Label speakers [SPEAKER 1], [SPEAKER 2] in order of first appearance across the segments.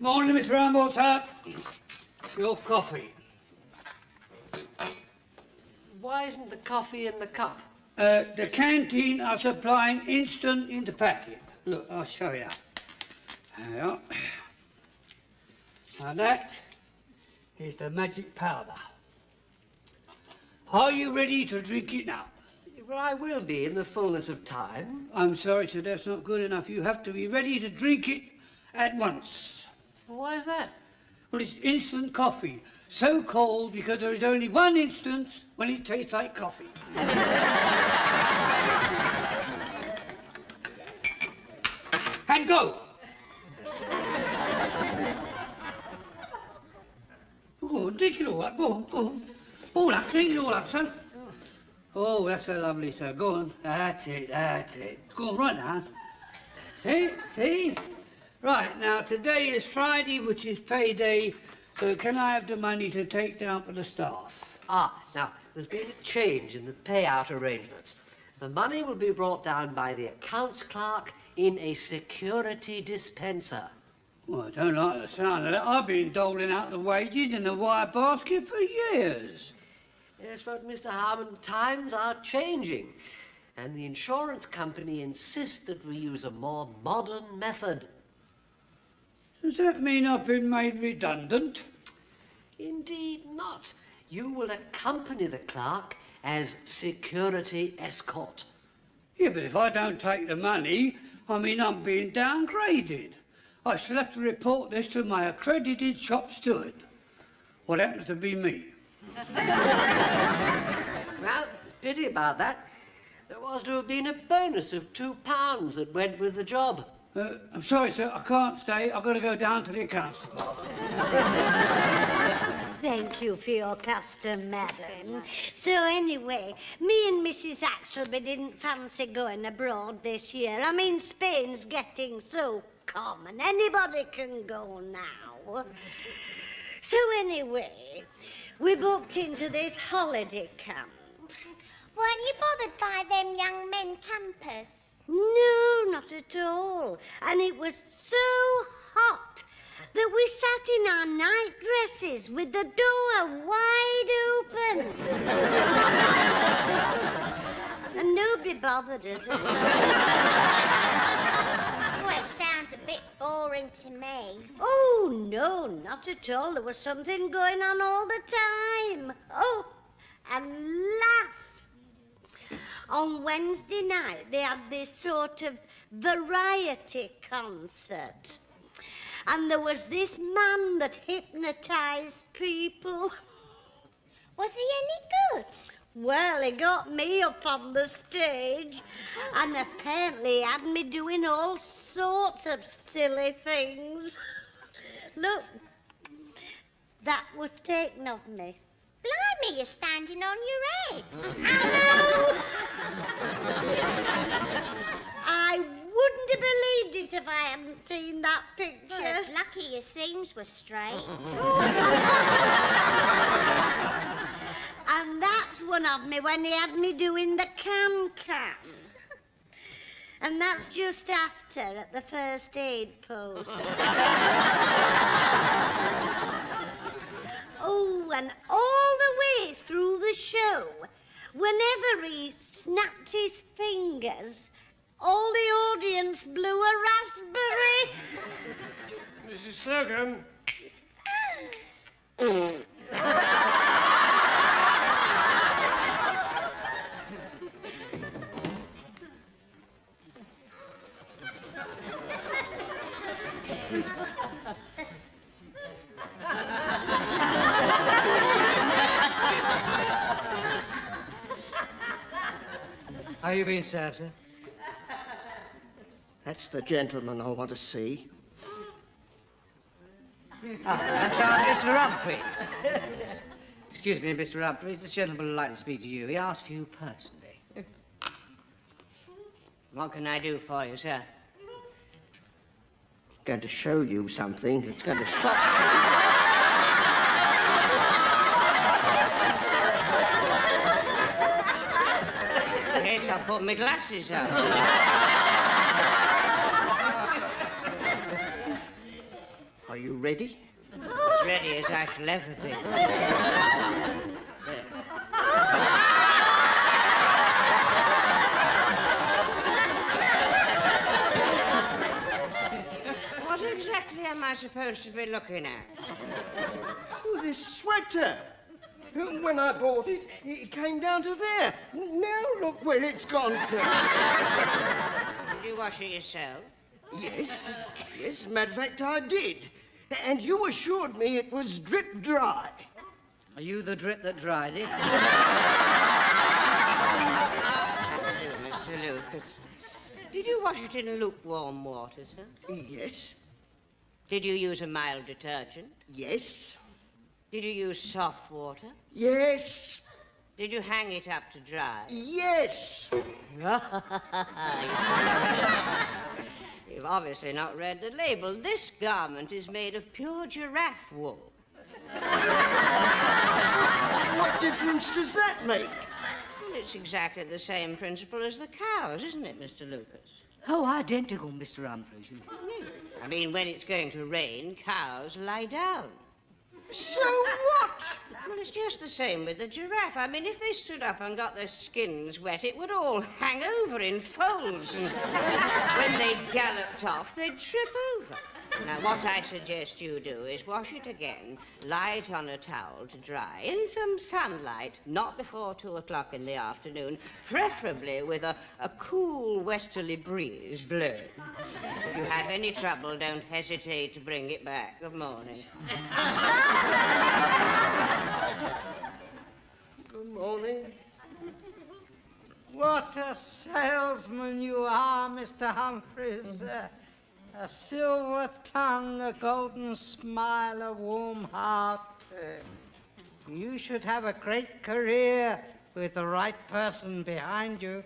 [SPEAKER 1] Morning, Miss Ramblesap. Your coffee.
[SPEAKER 2] Why isn't the coffee in the cup?
[SPEAKER 1] The canteen are supplying instant in the packet. Look, I'll show you. There we are. Now that is the magic powder. Are you ready to drink it now?
[SPEAKER 2] Well, I will be in the fullness of time.
[SPEAKER 1] I'm sorry, sir, that's not good enough. You have to be ready to drink it at once.
[SPEAKER 2] Why is that?
[SPEAKER 1] Well, it's instant coffee. So called because there is only one instance when it tastes like coffee. And go! Go on, drink it all up. Go on, go on. All up, drink it all up, son. Oh, that's so lovely, sir. Go on. That's it, that's it. Go on, right now. See? Right, now, today is Friday, which is payday, so can I have the money to take down for the staff?
[SPEAKER 2] Now, there's been a change in the payout arrangements. The money will be brought down by the accounts clerk in a security dispenser.
[SPEAKER 1] Well, I don't like the sound of that. I've been doling out the wages in a wire basket for years.
[SPEAKER 2] Yes, but Mr. Harmon, times are changing, and the insurance company insists that we use a more modern method.
[SPEAKER 1] Does that mean I've been made redundant?
[SPEAKER 2] Indeed not. You will accompany the clerk as security escort.
[SPEAKER 1] Yeah, but if I don't take the money, I mean I'm being downgraded. I shall have to report this to my accredited shop steward. What happens to be me?
[SPEAKER 2] Well, pity about that. There was to have been a bonus of £2 that went with the job.
[SPEAKER 1] I'm sorry, sir, I can't stay. I've got to go down to the accounts department.
[SPEAKER 3] Thank you for your custom, madam. So anyway, me and Mrs. Axelby didn't fancy going abroad this year. I mean, Spain's getting so common. Anybody can go now. So anyway, we booked into this holiday camp.
[SPEAKER 4] Weren't you bothered by them young men campers?
[SPEAKER 3] No, not at all. And it was so hot that we sat in our night dresses with the door wide open. And nobody bothered us at all.
[SPEAKER 4] Well, it sounds a bit boring to me.
[SPEAKER 3] Oh, no, not at all. There was something going on all the time. Oh, and laugh. On Wednesday night, they had this sort of variety concert. And there was this man that hypnotised people.
[SPEAKER 4] Was he any good?
[SPEAKER 3] Well, he got me up on the stage and apparently had me doing all sorts of silly things. Look, that was taken of me.
[SPEAKER 4] Blimey, you're standing on your head.
[SPEAKER 3] Hello! I wouldn't have believed it if I hadn't seen that picture.
[SPEAKER 4] Well, it's lucky your seams were straight.
[SPEAKER 3] And that's one of me when he had me doing the can-can. And that's just after, at the first aid post. Oh, and all the way through the show, whenever he snapped his fingers, all the audience blew a raspberry.
[SPEAKER 5] Mrs. Slocum.
[SPEAKER 6] Are you being served, sir?
[SPEAKER 7] That's the gentleman I want to see.
[SPEAKER 6] That's our Mr. Humphreys. Excuse me, Mr. Humphreys. This gentleman would like to speak to you. He asked for you personally.
[SPEAKER 8] What can I do for you, sir?
[SPEAKER 7] Going to show you something that's going to shock you.
[SPEAKER 8] Yes, I'll put my glasses on.
[SPEAKER 7] I Are you ready?
[SPEAKER 8] As ready as I shall ever be. What exactly am I supposed to be looking at?
[SPEAKER 7] Oh, this sweater. When I bought it, it came down to there. Now look where it's gone to.
[SPEAKER 8] Did you wash it yourself?
[SPEAKER 7] Yes, yes, matter of fact, I did. And you assured me it was drip dry.
[SPEAKER 6] Are you the drip that dried it?
[SPEAKER 8] Mr. Lucas. Did you wash it in lukewarm water, sir?
[SPEAKER 7] Yes,
[SPEAKER 8] Did you use a mild detergent?
[SPEAKER 7] yes,
[SPEAKER 8] Did you use soft water?
[SPEAKER 7] yes,
[SPEAKER 8] Did you hang it up to dry?
[SPEAKER 7] yes.
[SPEAKER 8] You've obviously not read the label. This garment is made of pure giraffe wool.
[SPEAKER 7] What difference does that make?
[SPEAKER 8] Well, it's exactly the same principle as the cows, isn't it, Mr. Lucas?
[SPEAKER 6] Oh, identical, Mr. Humphreys.
[SPEAKER 8] I mean, when it's going to rain, cows lie down.
[SPEAKER 7] So what?
[SPEAKER 8] Well, it's just the same with the giraffe. I mean, if they stood up and got their skins wet, it would all hang over in folds, and when they galloped off, they'd trip over. Now, what I suggest you do is wash it again, lie it on a towel to dry, in some sunlight, not before 2 o'clock in the afternoon, preferably with a cool westerly breeze blowing. If you have any trouble, don't hesitate to bring it back. Good morning.
[SPEAKER 7] Good morning.
[SPEAKER 9] What a salesman you are, Mr. Humphreys. A silver tongue, a golden smile, a warm heart. You should have a great career with the right person behind you.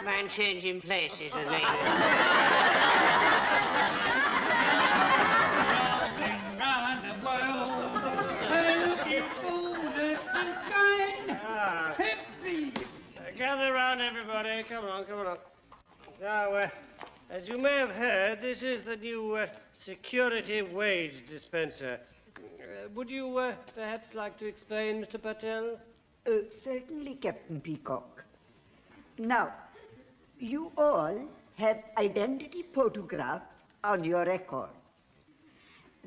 [SPEAKER 8] Mind changing places with me?
[SPEAKER 1] Round the world, looking for the sunshine. Happy.
[SPEAKER 5] Gather round, everybody. Come on, come on. Now, as you may have heard, this is the new security wage dispenser. Would you perhaps like to explain, Mr. Patel?
[SPEAKER 10] Certainly, Captain Peacock. Now, you all have identity photographs on your records.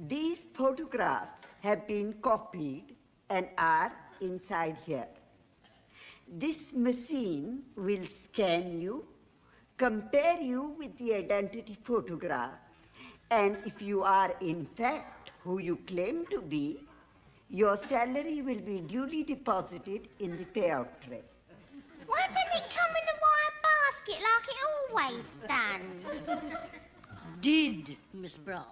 [SPEAKER 10] These photographs have been copied and are inside here. This machine will scan you, compare you with the identity photograph, and if you are in fact who you claim to be, your salary will be duly deposited in the payout tray.
[SPEAKER 4] Why didn't it come in a wire basket like it always done?
[SPEAKER 3] Did, Miss Bronze.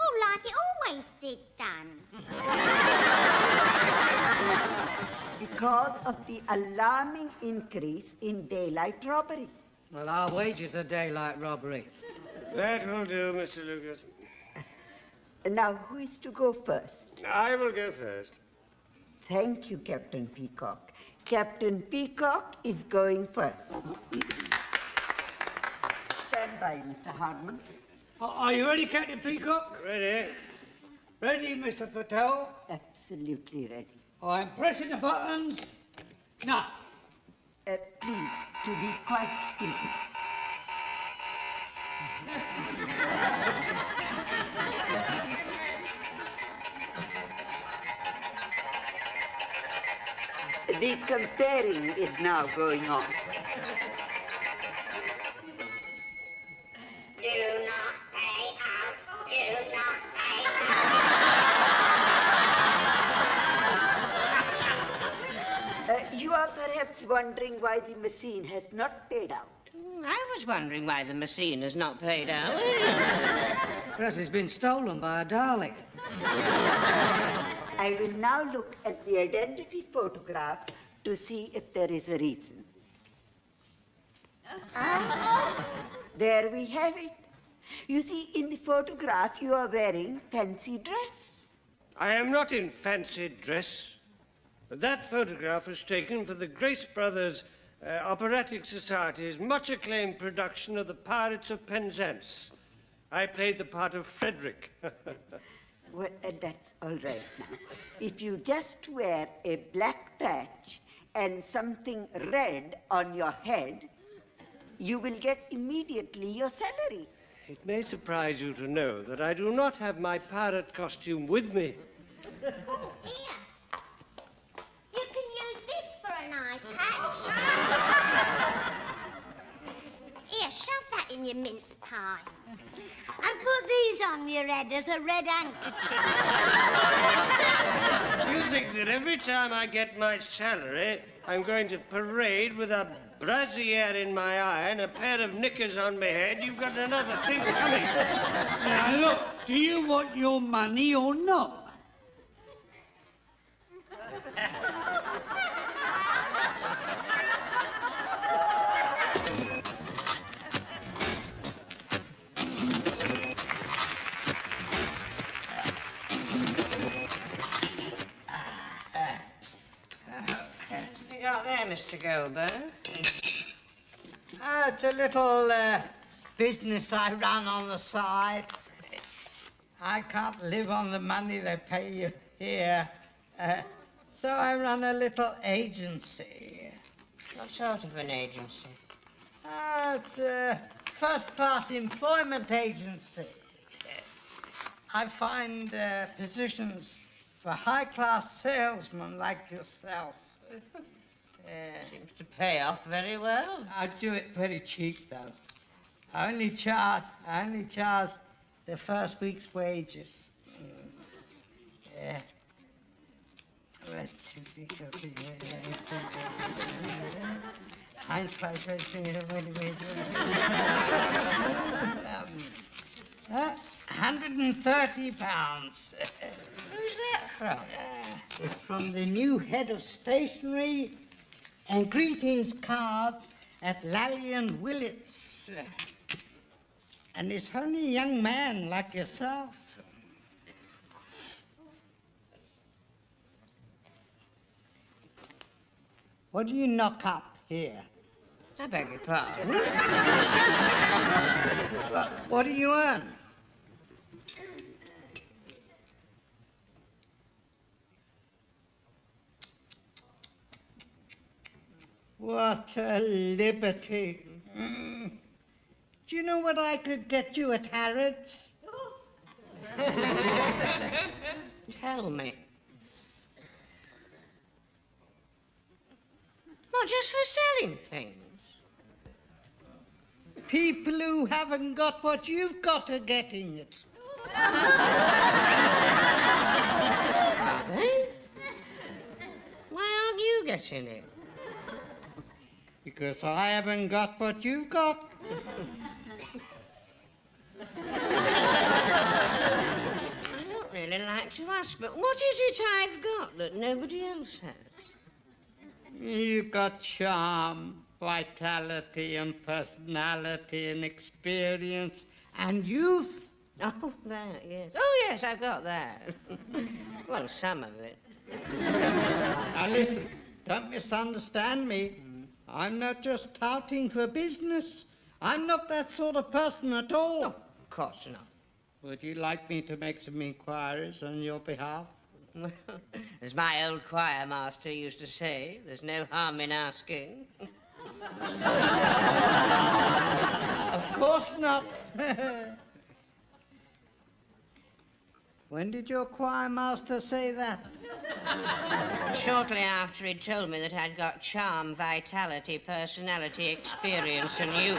[SPEAKER 4] Oh, like it always did done.
[SPEAKER 10] Because of the alarming increase in daylight robbery.
[SPEAKER 6] Well, our wages are daylight robbery.
[SPEAKER 5] That will do, Mr. Lucas.
[SPEAKER 10] Now, who is to go first?
[SPEAKER 5] I will go first.
[SPEAKER 10] Thank you, Captain Peacock. Captain Peacock is going first. Stand by, Mr. Hardman.
[SPEAKER 1] Are you ready, Captain Peacock?
[SPEAKER 5] Ready?
[SPEAKER 1] Ready, Mr. Patel?
[SPEAKER 10] Absolutely ready.
[SPEAKER 1] I'm pressing the buttons now.
[SPEAKER 10] Please, to be quite still. The comparing is now going on.
[SPEAKER 4] Do not pay out. Do not pay out.
[SPEAKER 10] You are perhaps wondering why the machine has not paid out.
[SPEAKER 8] I was wondering why the machine has not paid out.
[SPEAKER 6] Perhaps it's been stolen by a Dalek.
[SPEAKER 10] I will now look at the identity photograph to see if there is a reason. There we have it. You see, in the photograph, you are wearing fancy dress.
[SPEAKER 5] I am not in fancy dress. That photograph was taken for the Grace Brothers Operatic Society's much acclaimed production of The Pirates of Penzance. I played the part of Frederick.
[SPEAKER 10] Well, that's all right now. If you just wear a black patch and something red on your head, you will get immediately your salary.
[SPEAKER 5] It may surprise you to know that I do not have my pirate costume with me.
[SPEAKER 4] Oh, here. You can use this for an eye patch. Here, shove that in your mince pie.
[SPEAKER 3] And put these on your head as a red handkerchief.
[SPEAKER 5] Do you think that every time I get my salary, I'm going to parade with a brassiere in my eye and a pair of knickers on my head? You've got another thing coming.
[SPEAKER 1] Now look, do you want your money or not?
[SPEAKER 8] What you got there, Mr. Goldberg?
[SPEAKER 9] It's a little business I run on the side. I can't live on the money they pay you here. So I run a little agency.
[SPEAKER 8] What sort of an agency?
[SPEAKER 9] It's a first-class employment agency. I find positions for high-class salesmen like yourself.
[SPEAKER 8] Seems to pay off very well.
[SPEAKER 9] I do it very cheap, though. I only charge the first week's wages. Yeah. £130.
[SPEAKER 8] Who's that from?
[SPEAKER 9] It's from the new head of stationery and greetings cards at Lally and Willett's. And it's only a young man like yourself. What do you knock up here?
[SPEAKER 8] I beg your pardon.
[SPEAKER 9] What do you earn? What a liberty. Do you know what I could get you at Harrods?
[SPEAKER 8] Tell me. Not just for selling things.
[SPEAKER 9] People who haven't got what you've got are getting it.
[SPEAKER 8] Are they? Why aren't you getting it?
[SPEAKER 9] Because I haven't got what you've got.
[SPEAKER 8] I don't really like to ask, but what is it I've got that nobody else has?
[SPEAKER 9] You've got charm, vitality, and personality, and experience, and youth.
[SPEAKER 8] Oh, that, yes. Oh, yes, I've got that. Well, some of it.
[SPEAKER 9] Now listen, don't misunderstand me. I'm not just touting for business. I'm not that sort of person at all.
[SPEAKER 8] Oh, of course not.
[SPEAKER 9] Would you like me to make some inquiries on your behalf?
[SPEAKER 8] As my old choir master used to say, there's no harm in asking.
[SPEAKER 9] Of course not. When did your choir master say that?
[SPEAKER 8] Shortly after he told me that I'd got charm, vitality, personality, experience, and youth.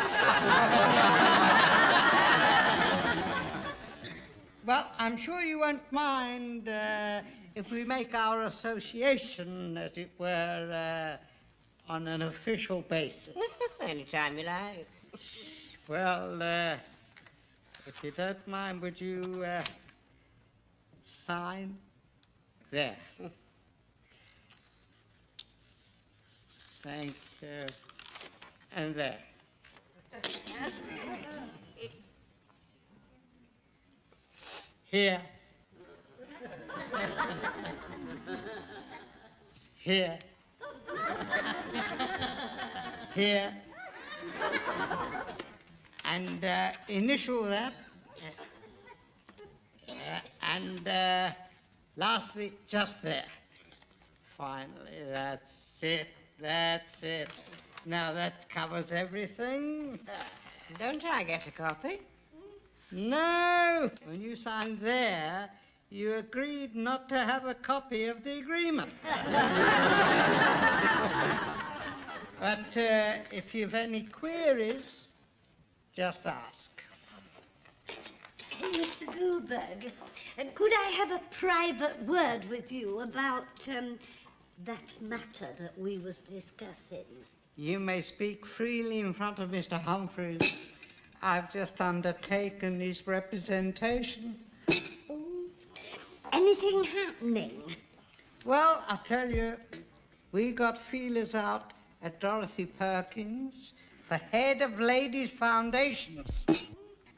[SPEAKER 9] Well, I'm sure you won't mind if we make our association, as it were, on an official basis.
[SPEAKER 8] Anytime you like.
[SPEAKER 9] Well, if you don't mind, would you sign there? Thank you. And there. Here. Here. Here. And initial that. And lastly, just there. Finally, that's it. That's it. Now that covers everything.
[SPEAKER 8] Don't I get a copy?
[SPEAKER 9] No! When you signed there, you agreed not to have a copy of the agreement. But if you've any queries, just ask.
[SPEAKER 3] Mr. Goldberg, could I have a private word with you about that matter that we was discussing?
[SPEAKER 9] You may speak freely in front of Mr. Humphreys. I've just undertaken his representation.
[SPEAKER 3] Anything happening?
[SPEAKER 9] Well, I'll tell you, we got feelers out at Dorothy Perkins for head of ladies' foundations.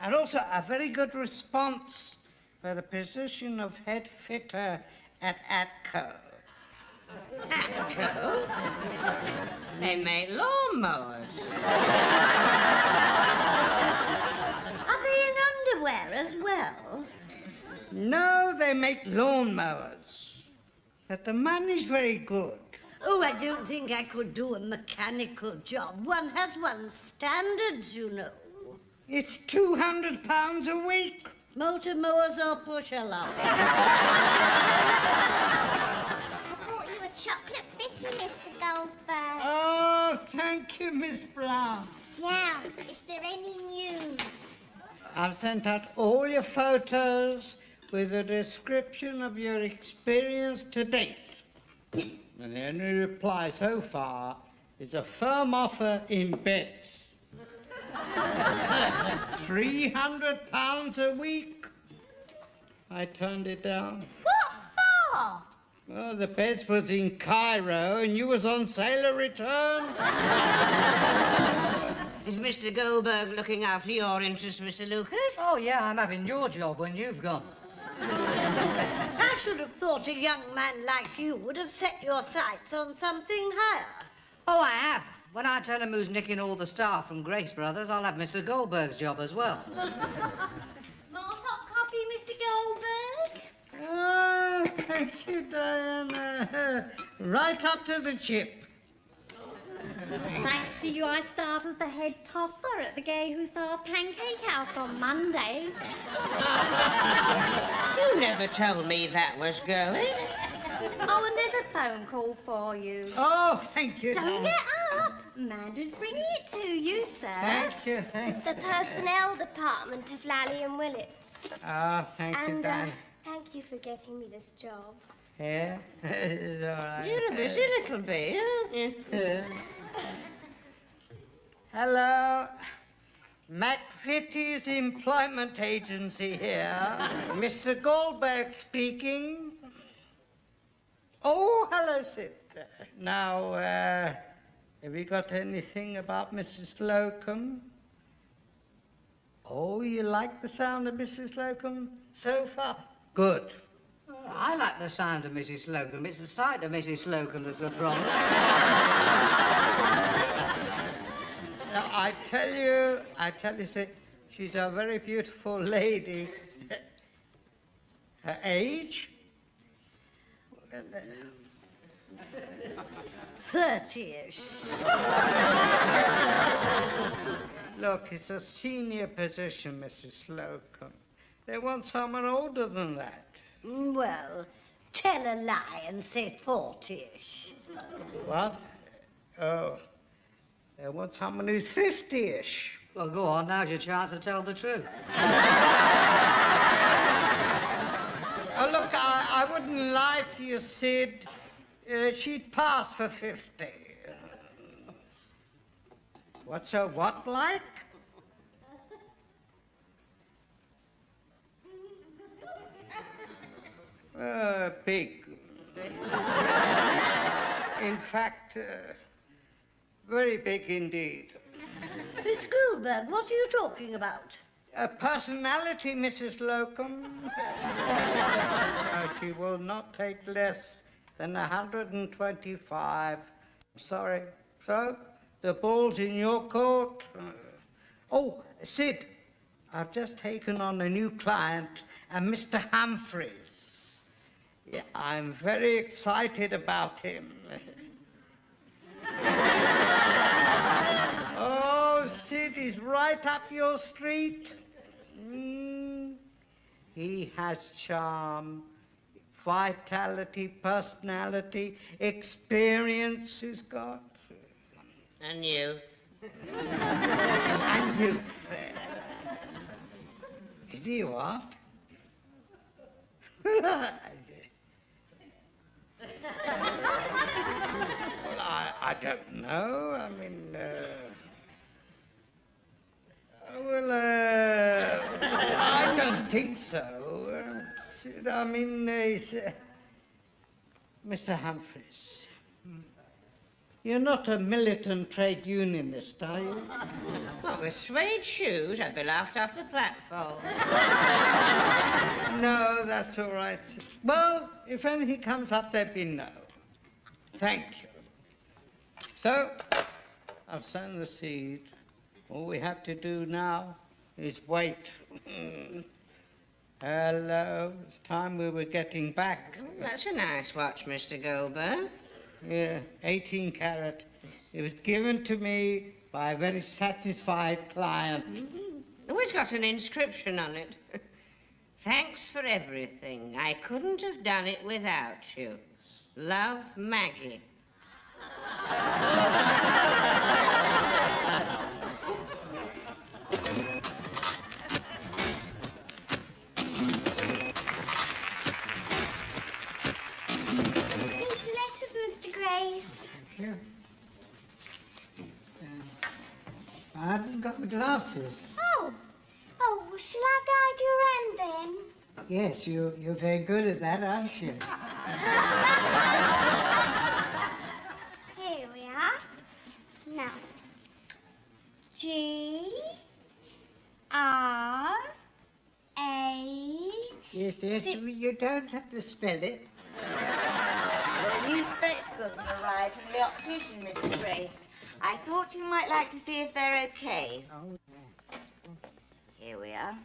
[SPEAKER 9] And also a very good response for the position of head fitter at ATCO.
[SPEAKER 8] ATCO? They make lawnmowers.
[SPEAKER 3] Are they in underwear as well?
[SPEAKER 9] No, they make lawnmowers. But the money's very good.
[SPEAKER 3] Oh, I don't think I could do a mechanical job. One has one's standards, you know.
[SPEAKER 9] It's £200 a week.
[SPEAKER 3] Motor mowers or push along?
[SPEAKER 4] I bought you a chocolate bicky, Mr. Goldberg.
[SPEAKER 9] Oh, thank you, Miss Brown.
[SPEAKER 4] Now, is there any news?
[SPEAKER 9] I've sent out all your photos with a description of your experience to date. And the only reply so far is a firm offer in beds. £300 a week. I turned it down.
[SPEAKER 4] What for?
[SPEAKER 9] Well, the beds was in Cairo and you was on sailor return.
[SPEAKER 8] Is Mr. Goldberg looking after your interests, Mr. Lucas?
[SPEAKER 6] Oh, yeah, I'm having your job when you've gone.
[SPEAKER 3] I should have thought a young man like you would have set your sights on something higher.
[SPEAKER 6] Oh, I have. When I tell him who's nicking all the staff from Grace Brothers, I'll have Mr. Goldberg's job as well.
[SPEAKER 4] More hot coffee, Mr. Goldberg?
[SPEAKER 9] Oh, thank you, Diana. Right up to the chip.
[SPEAKER 4] Thanks to you, I start as the head tosser at the Gay Hussar Pancake House on Monday.
[SPEAKER 8] You never told me that was going.
[SPEAKER 4] Oh, and there's a phone call for you.
[SPEAKER 9] Oh, thank you,
[SPEAKER 4] Don't
[SPEAKER 9] Diana.
[SPEAKER 4] get up. Amanda's bringing it to you, sir.
[SPEAKER 9] Thank you, thank
[SPEAKER 4] It's the personnel department of Lally and Willits.
[SPEAKER 9] Oh, thank you,
[SPEAKER 4] And
[SPEAKER 9] Diana.
[SPEAKER 4] thank you for getting me this job.
[SPEAKER 9] Yeah, it's all right.
[SPEAKER 8] You're a busy little bee, aren't you?
[SPEAKER 9] Yeah. Hello. McVitie's Employment Agency here. Mr. Goldberg speaking. Oh, hello, Sid. Now, have you got anything about Mrs. Slocum? Oh, you like the sound of Mrs. Slocum so far? Good.
[SPEAKER 6] I like the sound of Mrs. Slocum. It's the sight of Mrs. Slocum that's the problem.
[SPEAKER 9] Now, I tell you, Sid, she's a very beautiful lady. Her age?
[SPEAKER 3] 30-ish.
[SPEAKER 9] Look, it's a senior position, Mrs. Slocum. They want someone older than that.
[SPEAKER 3] Well, tell a lie and say 40-ish.
[SPEAKER 9] What? Oh, they want someone who's 50-ish.
[SPEAKER 6] Well, go on, now's your chance to tell the truth.
[SPEAKER 9] Oh, look, I wouldn't lie to you, Sid. She'd pass for 50. What's her what like? Big. In fact, very big indeed.
[SPEAKER 3] Miss Goldberg, what are you talking about?
[SPEAKER 9] Personality, Mrs. Slocum. She will not take less than 125. Sorry. So, the ball's in your court. Oh, Sid, I've just taken on a new client, Mr. Humphreys. Yeah, I'm very excited about him. Oh, Sid, he's right up your street. He has charm, vitality, personality, experience he's got.
[SPEAKER 8] And youth.
[SPEAKER 9] And youth. Is he what? Well, I don't know. I mean, I don't think so. I mean, he's, Mr. Humphreys, you're not a militant trade unionist, are you?
[SPEAKER 8] What, with suede shoes? I'd be laughed off the platform.
[SPEAKER 9] No, that's all right. Well, if anything comes up, let me know. Thank you. So, I've sown the seed. All we have to do now is wait. Hello, it's time we were getting back.
[SPEAKER 8] That's a nice watch, Mr. Goldberg.
[SPEAKER 9] Yeah, 18 carat. It was given to me by a very satisfied client.
[SPEAKER 8] Oh, it's got an inscription on it. Thanks for everything. I couldn't have done it without you. Love, Maggie.
[SPEAKER 4] Here's your letters, Mr. Grace.
[SPEAKER 9] Thank you. I haven't got my glasses.
[SPEAKER 4] Oh, well, shall I guide you around then?
[SPEAKER 9] Yes, you're very good at that, aren't you?
[SPEAKER 4] Here we are. Now, G R A.
[SPEAKER 9] Yes, you don't have to spell it.
[SPEAKER 11] The new spectacles have arrived from the optician, Mr. Grace. I thought you might like to see if they're okay.
[SPEAKER 9] Oh,
[SPEAKER 11] Here we are.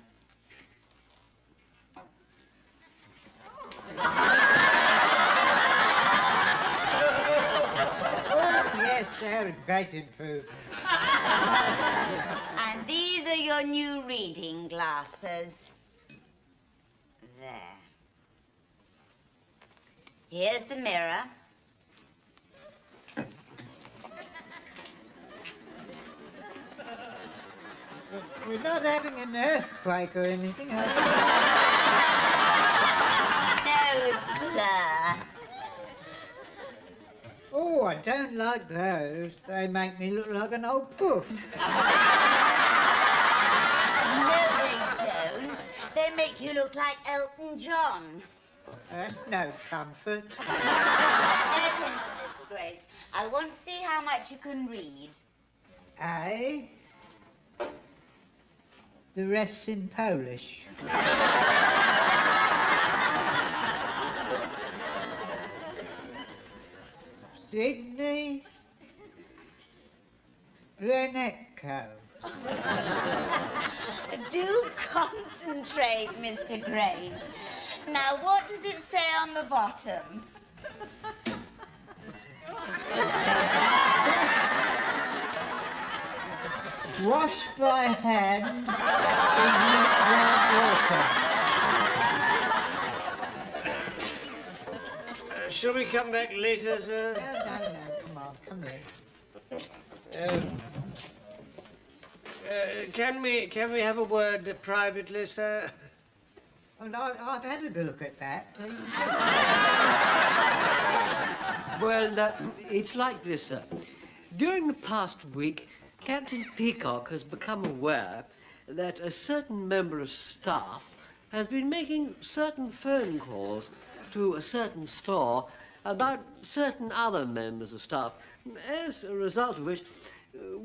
[SPEAKER 9] yes, they're a great improvement.
[SPEAKER 11] And these are your new reading glasses. There. Here's the mirror.
[SPEAKER 9] We're not having an earthquake or anything, are
[SPEAKER 11] No, sir.
[SPEAKER 9] we? Oh, I don't like those. They make me look like an old poof.
[SPEAKER 11] No, they don't. They make you look like Elton John.
[SPEAKER 9] That's no comfort.
[SPEAKER 11] Pay attention, Mr. Grace. I want to see how much you can read.
[SPEAKER 9] Eh? The rest's in Polish. Sydney Lenetko.
[SPEAKER 11] Do concentrate, Mr. Grace. Now, what does it say on the bottom?
[SPEAKER 9] Wash thy hand in water.
[SPEAKER 5] Shall we come back later, sir?
[SPEAKER 9] No, come on, come here.
[SPEAKER 5] Can we have a word privately, sir?
[SPEAKER 9] Well, I've had a look at that.
[SPEAKER 2] Well, it's like this, sir. During the past week, Captain Peacock has become aware that a certain member of staff has been making certain phone calls to a certain store about certain other members of staff, as a result of which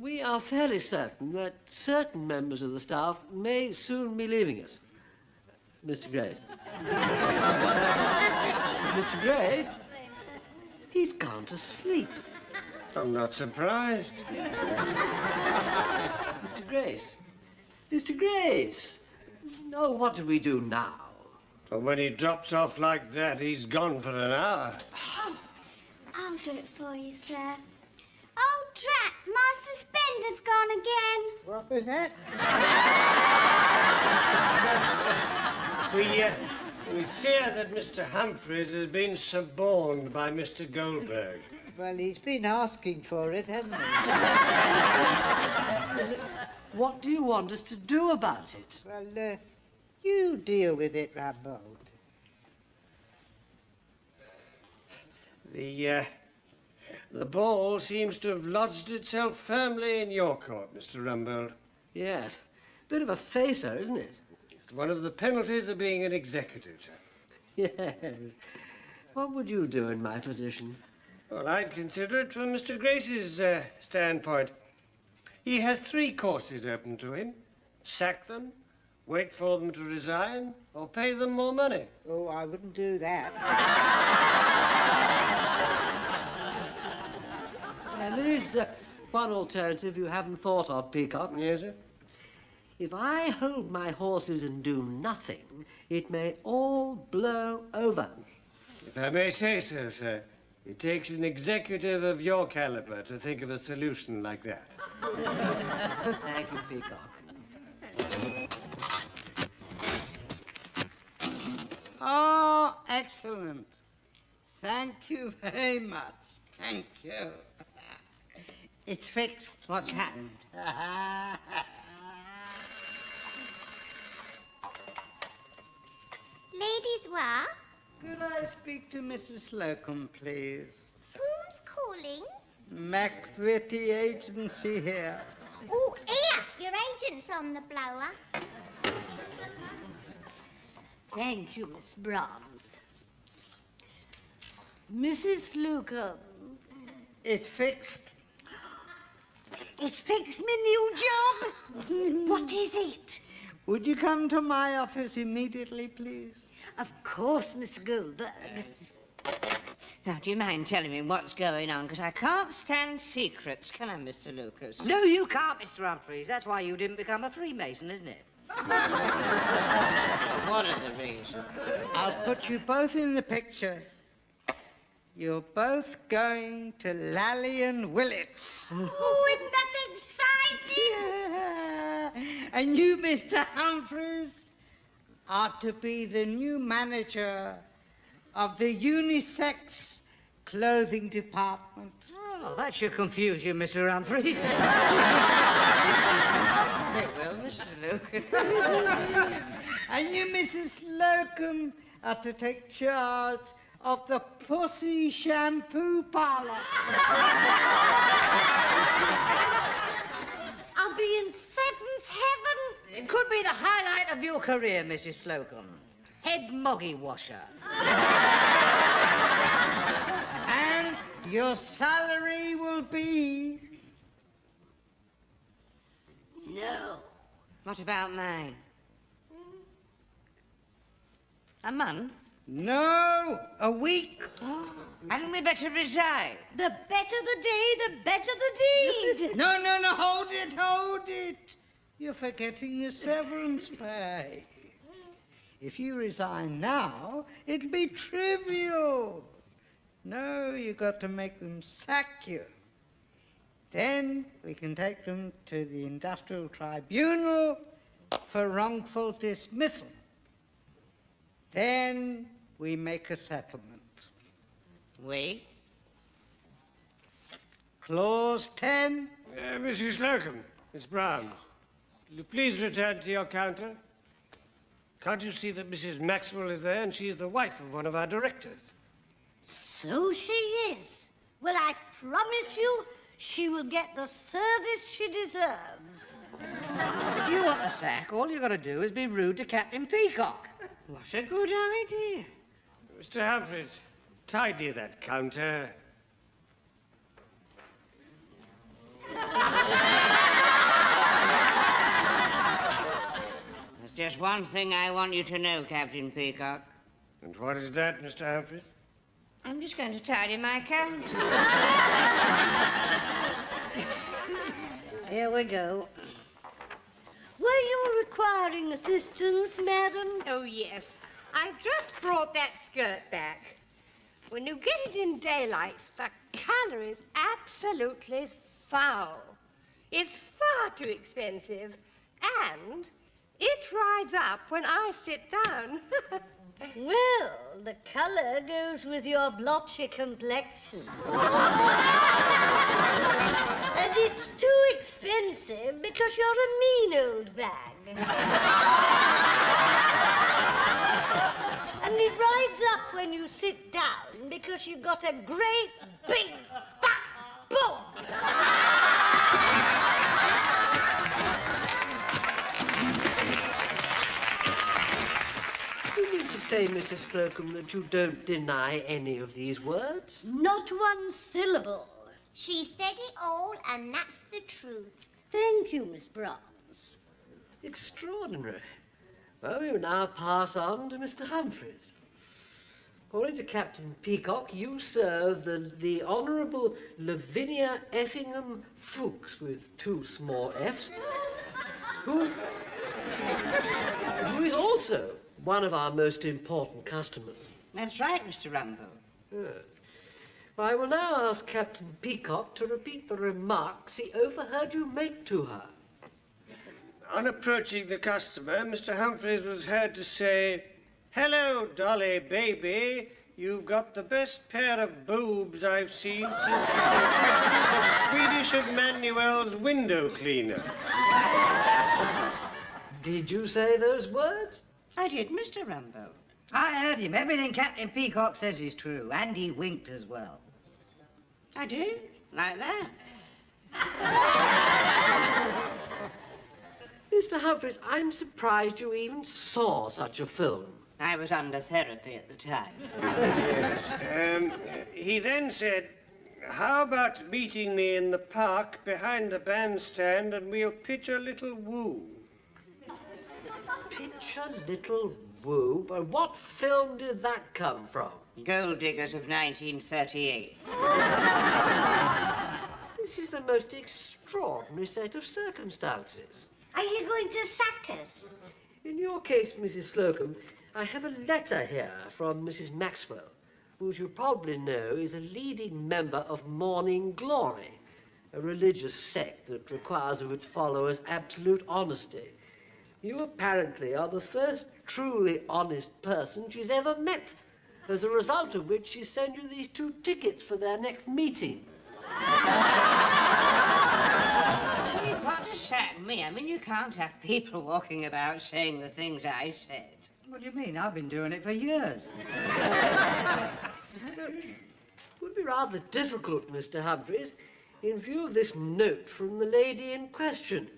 [SPEAKER 2] we are fairly certain that certain members of the staff may soon be leaving us. Mr. Grace. Mr. Grace? He's gone to sleep.
[SPEAKER 5] I'm not surprised.
[SPEAKER 2] Mr. Grace, Mr. Grace. Oh, what do we do now?
[SPEAKER 5] Well, when he drops off like that, he's gone for an hour.
[SPEAKER 4] I'll do it for you, sir. Oh, drat, my suspender's gone again.
[SPEAKER 9] What was that?
[SPEAKER 5] We fear that Mr. Humphreys has been suborned by Mr. Goldberg.
[SPEAKER 9] Well, he's been asking for it, hasn't he?
[SPEAKER 2] What do you want us to do about it?
[SPEAKER 9] Well, you deal with it, Rambold.
[SPEAKER 5] The ball seems to have lodged itself firmly in your court, Mr. Rumbold.
[SPEAKER 2] Yes. Bit of a facer, isn't it?
[SPEAKER 5] It's one of the penalties of being an executive, sir.
[SPEAKER 2] Yes. What would you do in my position?
[SPEAKER 5] Well, I'd consider it from Mr. Grace's standpoint. He has 3 courses open to him. Sack them, wait for them to resign, or pay them more money.
[SPEAKER 9] Oh, I wouldn't do that.
[SPEAKER 2] There is one alternative you haven't thought of, Peacock.
[SPEAKER 5] Yes, sir?
[SPEAKER 2] If I hold my horses and do nothing, it may all blow over.
[SPEAKER 5] If I may say so, sir, it takes an executive of your caliber to think of a solution like that.
[SPEAKER 2] Thank you, Peacock.
[SPEAKER 9] Oh, excellent. Thank you very much. Thank you. It's fixed.
[SPEAKER 6] What's happened?
[SPEAKER 4] Ladies, were?
[SPEAKER 9] Could I speak to Mrs. Slocum, please?
[SPEAKER 4] Who's calling?
[SPEAKER 9] McVitie Agency here.
[SPEAKER 4] Oh, here! Your agent's on the blower.
[SPEAKER 3] Thank you, Miss Brahms. Mrs. Slocum.
[SPEAKER 9] It's fixed.
[SPEAKER 3] It's fixed my new job. What is it?
[SPEAKER 9] Would you come to my office immediately, please?
[SPEAKER 3] Of course, Miss Goldberg.
[SPEAKER 8] Now, do you mind telling me what's going on? Because I can't stand secrets, can I, Mr. Lucas?
[SPEAKER 6] No, you can't, Mr. Humphreys. That's why you didn't become a Freemason, isn't it?
[SPEAKER 8] One of the reasons.
[SPEAKER 9] I'll put you both in the picture. You're both going to Lally and Willits.
[SPEAKER 3] Oh, isn't that exciting?
[SPEAKER 9] Yeah. And you, Mr. Humphreys, are to be the new manager of the unisex clothing department.
[SPEAKER 6] Oh, that should confuse you, Mr. Humphreys.
[SPEAKER 8] Very well, Mr. Lucas.
[SPEAKER 9] And you, Mrs. Slocum, are to take charge of the Pussy Shampoo Parlor.
[SPEAKER 3] I'll be in 7th heaven.
[SPEAKER 6] It could be the highlight of your career, Mrs. Slocum. Head moggy washer.
[SPEAKER 9] And your salary will be...
[SPEAKER 3] No.
[SPEAKER 8] What about mine? A month?
[SPEAKER 9] No, a week.
[SPEAKER 8] Hadn't we better resign?
[SPEAKER 3] The better the day, the better the deed.
[SPEAKER 9] No, hold it. You're forgetting the severance pay. If you resign now, it'll be trivial. No, you got to make them sack you. Then we can take them to the Industrial Tribunal for wrongful dismissal. Then we make a settlement.
[SPEAKER 8] We?
[SPEAKER 9] Clause 10.
[SPEAKER 5] Mrs. Slocum, Miss Brown, will you please return to your counter? Can't you see that Mrs. Maxwell is there and she is the wife of one of our directors?
[SPEAKER 3] So she is. Well, I promise you, she will get the service she deserves.
[SPEAKER 6] If you want the sack, all you got to do is be rude to Captain Peacock.
[SPEAKER 8] What a good idea.
[SPEAKER 5] Mr. Humphreys, tidy that counter.
[SPEAKER 8] There's just one thing I want you to know, Captain Peacock.
[SPEAKER 5] And what is that, Mr. Humphreys?
[SPEAKER 8] I'm just going to tidy my account.
[SPEAKER 3] Here we go. Well, Were you requiring assistance, madam?
[SPEAKER 8] Oh, yes. I've just brought that skirt back. When you get it in daylight, the colour is absolutely foul. It's far too expensive, and it rides up when I sit down.
[SPEAKER 3] Well, the colour goes with your blotchy complexion. And it's too expensive because you're a mean old bag. And it rides up when you sit down because you've got a great big fat bum.
[SPEAKER 2] You mean to say, Mrs. Slocum, that you don't deny any of these words?
[SPEAKER 3] Not one syllable.
[SPEAKER 4] She said it all, and that's the truth.
[SPEAKER 3] Thank you, Miss Bronze.
[SPEAKER 2] Extraordinary. Well, we will now pass on to Mr. Humphreys. According to Captain Peacock, you serve the Honourable Lavinia Effingham Fuchs, with 2 small F's, who is also one of our most important customers.
[SPEAKER 8] That's right, Mr. Rumble.
[SPEAKER 2] Yes. Well, I will now ask Captain Peacock to repeat the remarks he overheard you make to her.
[SPEAKER 5] On approaching the customer, Mr. Humphreys was heard to say, "Hello, Dolly, baby. You've got the best pair of boobs I've seen since the confessions of Swedish Emmanuel's window cleaner."
[SPEAKER 2] Did you say those words?
[SPEAKER 8] I did, Mr. Rumble.
[SPEAKER 6] I heard him. Everything Captain Peacock says is true, and he winked as well.
[SPEAKER 8] I do? Like that?
[SPEAKER 2] Mr. Humphreys, I'm surprised you even saw such a film.
[SPEAKER 8] I was under therapy at the time.
[SPEAKER 5] He then said, "How about meeting me in the park behind the bandstand and we'll pitch a little woo?"
[SPEAKER 2] Pitch a little woo? But what film did that come from?
[SPEAKER 8] Gold Diggers of 1938.
[SPEAKER 2] This is the most extraordinary set of circumstances.
[SPEAKER 3] Are you going to sack us?
[SPEAKER 2] In your case, Mrs. Slocum, I have a letter here from Mrs. Maxwell, who, as you probably know, is a leading member of Morning Glory, a religious sect that requires of its followers absolute honesty. You apparently are the first truly honest person she's ever met, as a result of which she sent you these 2 tickets for their next meeting.
[SPEAKER 8] You've got to sack me. I mean, you can't have people walking about saying the things I said.
[SPEAKER 6] What do you mean? I've been doing it for years.
[SPEAKER 2] It would be rather difficult, Mr. Humphreys, in view of this note from the lady in question.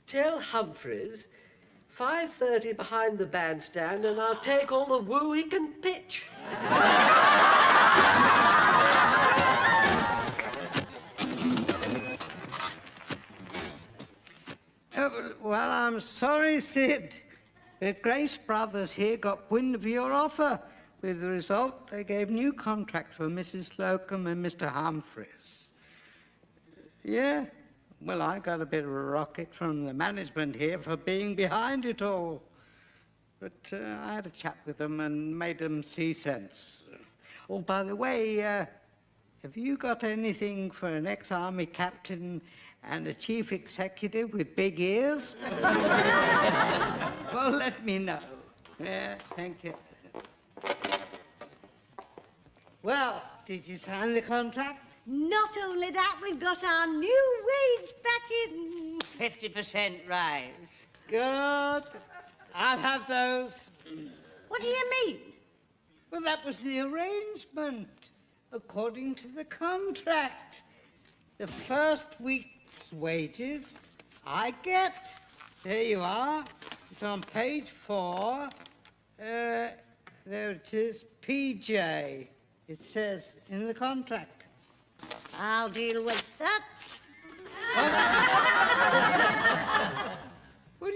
[SPEAKER 2] Tell Humphreys, 5:30 behind the bandstand, and I'll take all the woo he can pitch.
[SPEAKER 9] Well, I'm sorry, Sid. The Grace Brothers here got wind of your offer. With the result, they gave new contract for Mrs. Slocum and Mr. Humphreys. Yeah, well, I got a bit of a rocket from the management here for being behind it all. But I had a chat with them and made them see sense. Oh, by the way, have you got anything for an ex-army captain and a chief executive with big ears? Well, let me know. Yeah, thank you. Well, did you sign the contract?
[SPEAKER 3] Not only that, we've got our new wage packets.
[SPEAKER 8] 50% rise.
[SPEAKER 9] Good. I'll have those.
[SPEAKER 3] What do you mean?
[SPEAKER 9] Well, that was the arrangement, according to the contract. The first week's wages I get. There you are. It's on page 4. There it is, PJ. It says in the contract.
[SPEAKER 3] I'll deal with that.
[SPEAKER 9] What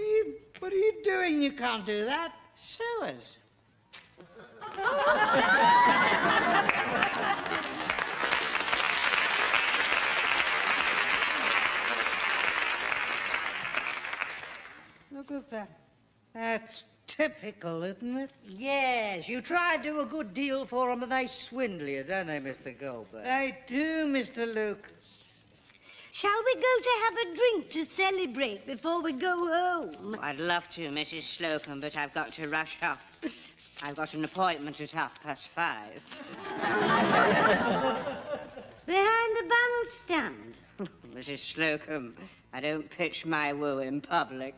[SPEAKER 9] are you doing? You can't do that.
[SPEAKER 8] Sewers.
[SPEAKER 9] Look at that. That's typical, isn't it?
[SPEAKER 6] Yes, you try and do a good deal for them, and they swindle you, don't they, Mr. Goldberg?
[SPEAKER 9] They do, Mr. Lucas.
[SPEAKER 3] Shall we go to have a drink to celebrate before we go home?
[SPEAKER 8] I'd love to, Mrs. Slocum, but I've got to rush off. I've got an appointment at 5:30.
[SPEAKER 3] Behind the bandstand.
[SPEAKER 8] Mrs. Slocum, I don't pitch my woo in public.